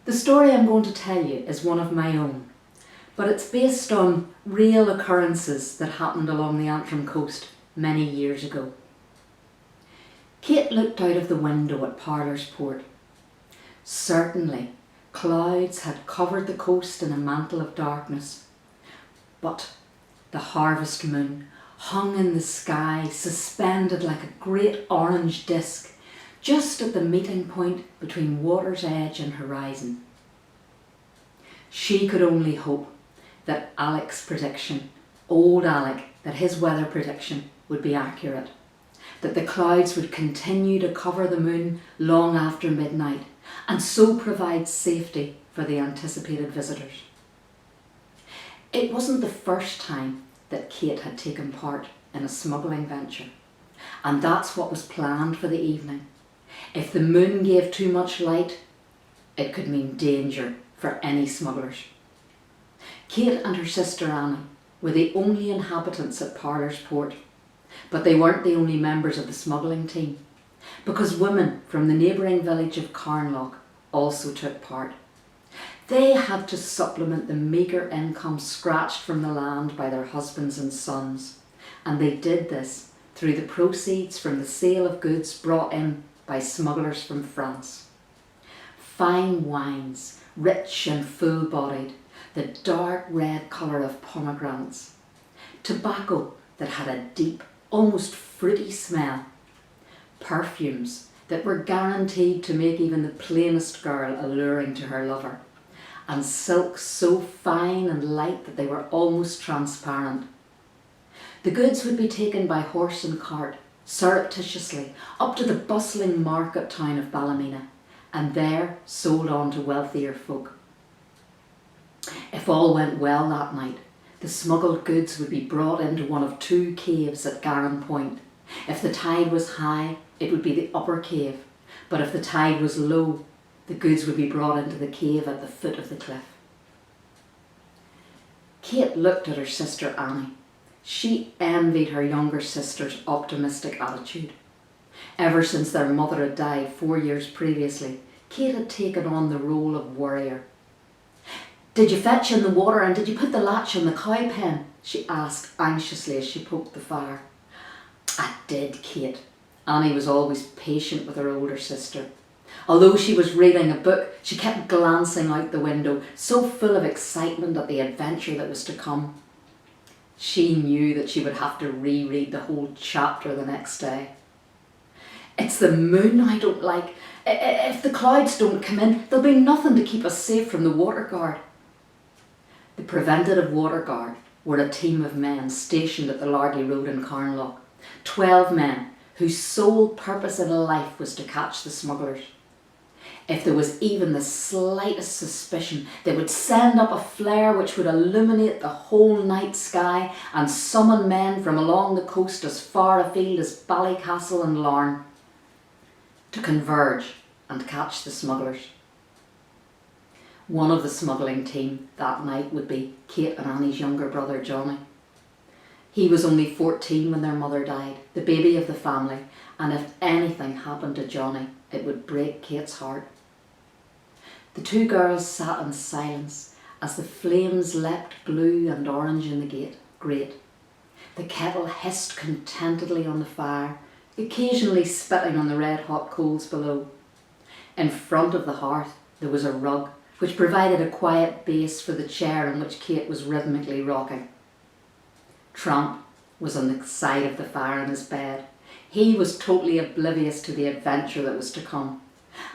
The story I'm going to tell you is one of my own, but it's based on real occurrences that happened along the Antrim coast many years ago. Kate looked out of the window at Parlour's Port. Certainly, clouds had covered the coast in a mantle of darkness, but the harvest moon hung in the sky, suspended like a great orange disc, just at the meeting point between water's edge and horizon. She could only hope that Alec's prediction, old Alec, that his weather prediction would be accurate, that the clouds would continue to cover the moon long after midnight and so provide safety for the anticipated visitors. It wasn't the first time that Kate had taken part in a smuggling venture, and that's what was planned for the evening. If the moon gave too much light, it could mean danger for any smugglers. Kate and her sister Annie were the only inhabitants at Parlour's Port, but they weren't the only members of the smuggling team, because women from the neighbouring village of Carnlough also took part. They had to supplement the meagre income scratched from the land by their husbands and sons, and they did this through the proceeds from the sale of goods brought in by smugglers from France. Fine wines, rich and full-bodied, the dark red colour of pomegranates, tobacco that had a deep, almost fruity smell, perfumes that were guaranteed to make even the plainest girl alluring to her lover, and silks so fine and light that they were almost transparent. The goods would be taken by horse and cart, surreptitiously, up to the bustling market town of Ballymena, and there sold on to wealthier folk. If all went well that night, the smuggled goods would be brought into one of two caves at Garran Point. If the tide was high, it would be the upper cave, but if the tide was low, the goods would be brought into the cave at the foot of the cliff. Kate looked at her sister Annie. She envied her younger sister's optimistic attitude. Ever since their mother had died 4 years previously, Kate had taken on the role of worrier. "Did you fetch in the water and did you put the latch on the cow pen?" she asked anxiously as she poked the fire. "I did, Kate." Annie was always patient with her older sister. Although she was reading a book, she kept glancing out the window, so full of excitement at the adventure that was to come. She knew that she would have to reread the whole chapter the next day. "It's the moon I don't like. If the clouds don't come in, there'll be nothing to keep us safe from the water guard." The preventative water guard were a team of men stationed at the Largy Road in Carnlough. 12 men whose sole purpose in life was to catch the smugglers. If there was even the slightest suspicion, they would send up a flare which would illuminate the whole night sky and summon men from along the coast as far afield as Ballycastle and Larne to converge and catch the smugglers. One of the smuggling team that night would be Kate and Annie's younger brother Johnny. He was only 14 when their mother died, the baby of the family, and if anything happened to Johnny, it would break Kate's heart. The two girls sat in silence as the flames leapt blue and orange in the grate. The kettle hissed contentedly on the fire, occasionally spitting on the red-hot coals below. In front of the hearth there was a rug, which provided a quiet base for the chair in which Kate was rhythmically rocking. Tramp was on the side of the fire in his bed. He was totally oblivious to the adventure that was to come,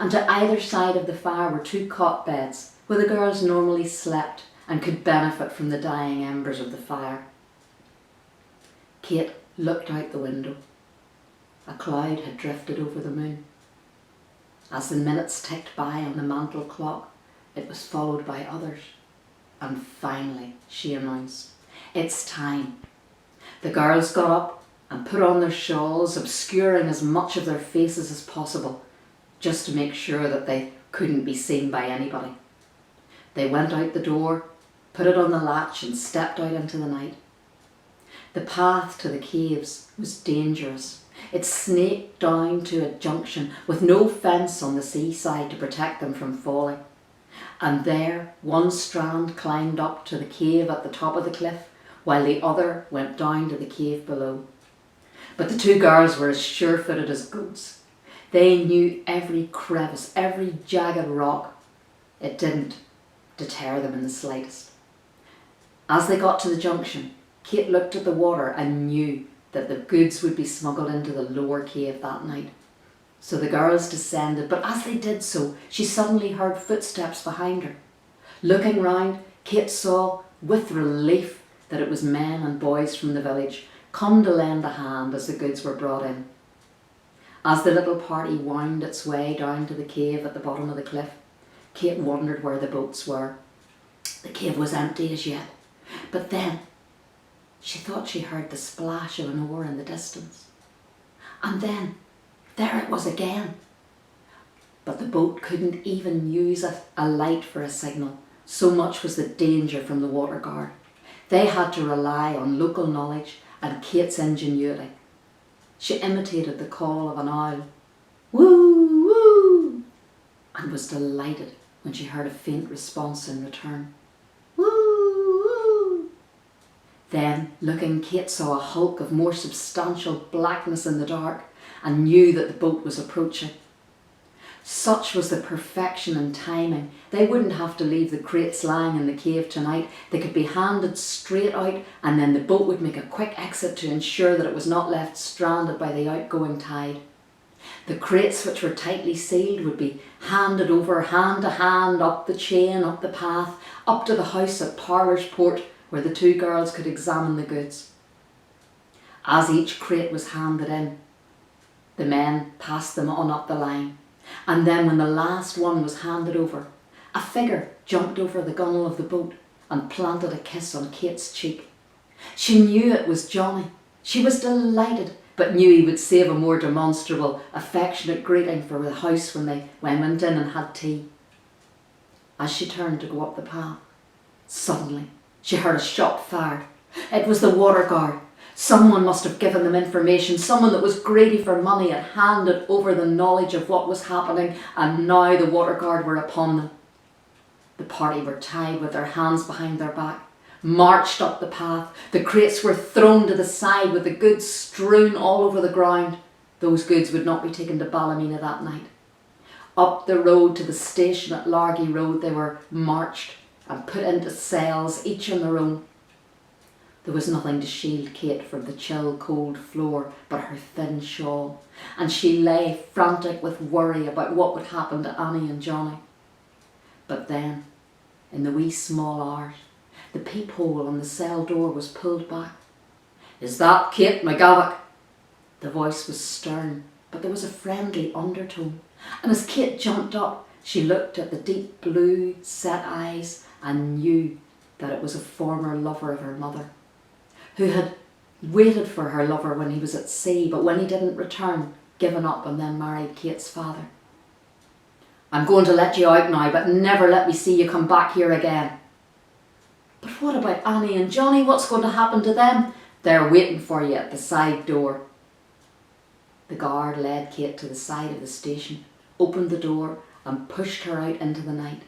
and to either side of the fire were two cot beds where the girls normally slept and could benefit from the dying embers of the fire. Kate looked out the window. A cloud had drifted over the moon. As the minutes ticked by on the mantel clock, it was followed by others, and finally she announced, "It's time." The girls got up and put on their shawls, obscuring as much of their faces as possible, just to make sure that they couldn't be seen by anybody. They went out the door, put it on the latch and stepped out into the night. The path to the caves was dangerous. It snaked down to a junction with no fence on the seaside to protect them from falling. And there one strand climbed up to the cave at the top of the cliff, while the other went down to the cave below. But the two girls were as sure-footed as goats. They knew every crevice, every jagged rock. It didn't deter them in the slightest. As they got to the junction, Kate looked at the water and knew that the goods would be smuggled into the lower cave that night. So the girls descended, but as they did so, she suddenly heard footsteps behind her. Looking round, Kate saw with relief that it was men and boys from the village come to lend a hand as the goods were brought in. As the little party wound its way down to the cave at the bottom of the cliff, Kate wondered where the boats were. The cave was empty as yet, but then she thought she heard the splash of an oar in the distance. And then there it was again. But the boat couldn't even use a light for a signal, so much was the danger from the water guard. They had to rely on local knowledge and Kate's ingenuity. She imitated the call of an owl, woo, woo, and was delighted when she heard a faint response in return, woo, woo. Then, looking, Kate saw a hulk of more substantial blackness in the dark and knew that the boat was approaching. Such was the perfection and timing. They wouldn't have to leave the crates lying in the cave tonight. They could be handed straight out, and then the boat would make a quick exit to ensure that it was not left stranded by the outgoing tide. The crates, which were tightly sealed, would be handed over hand to hand, up the chain, up the path, up to the house at Parlour's Port, where the two girls could examine the goods. As each crate was handed in, the men passed them on up the line. And then when the last one was handed over, a figure jumped over the gunwale of the boat and planted a kiss on Kate's cheek. She knew it was Johnny. She was delighted, but knew he would save a more demonstrable, affectionate greeting for the house when they went in and had tea. As she turned to go up the path, suddenly she heard a shot fired. It was the water guard. Someone must have given them information, someone that was greedy for money had handed over the knowledge of what was happening, and now the water guard were upon them. The party were tied with their hands behind their back, marched up the path. The crates were thrown to the side with the goods strewn all over the ground. Those goods would not be taken to Ballymena that night. Up the road to the station at Largy Road they were marched and put into cells, each on their own. There was nothing to shield Kate from the chill, cold floor but her thin shawl, and she lay frantic with worry about what would happen to Annie and Johnny. But then, in the wee small hours, the peephole on the cell door was pulled back. "Is that Kate McGavick?" The voice was stern, but there was a friendly undertone, and as Kate jumped up, she looked at the deep blue set eyes and knew that it was a former lover of her mother, who had waited for her lover when he was at sea, but when he didn't return, given up and then married Kate's father. "I'm going to let you out now, but never let me see you come back here again." "But what about Annie and Johnny? What's going to happen to them?" "They're waiting for you at the side door." The guard led Kate to the side of the station, opened the door and pushed her out into the night.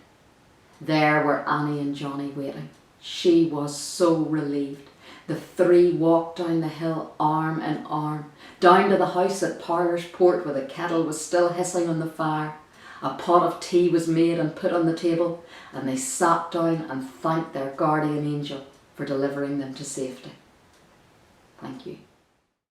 There were Annie and Johnny waiting. She was so relieved. The three walked down the hill arm in arm, down to the house at Parlour's Port where the kettle was still hissing on the fire. A pot of tea was made and put on the table, and they sat down and thanked their guardian angel for delivering them to safety. Thank you.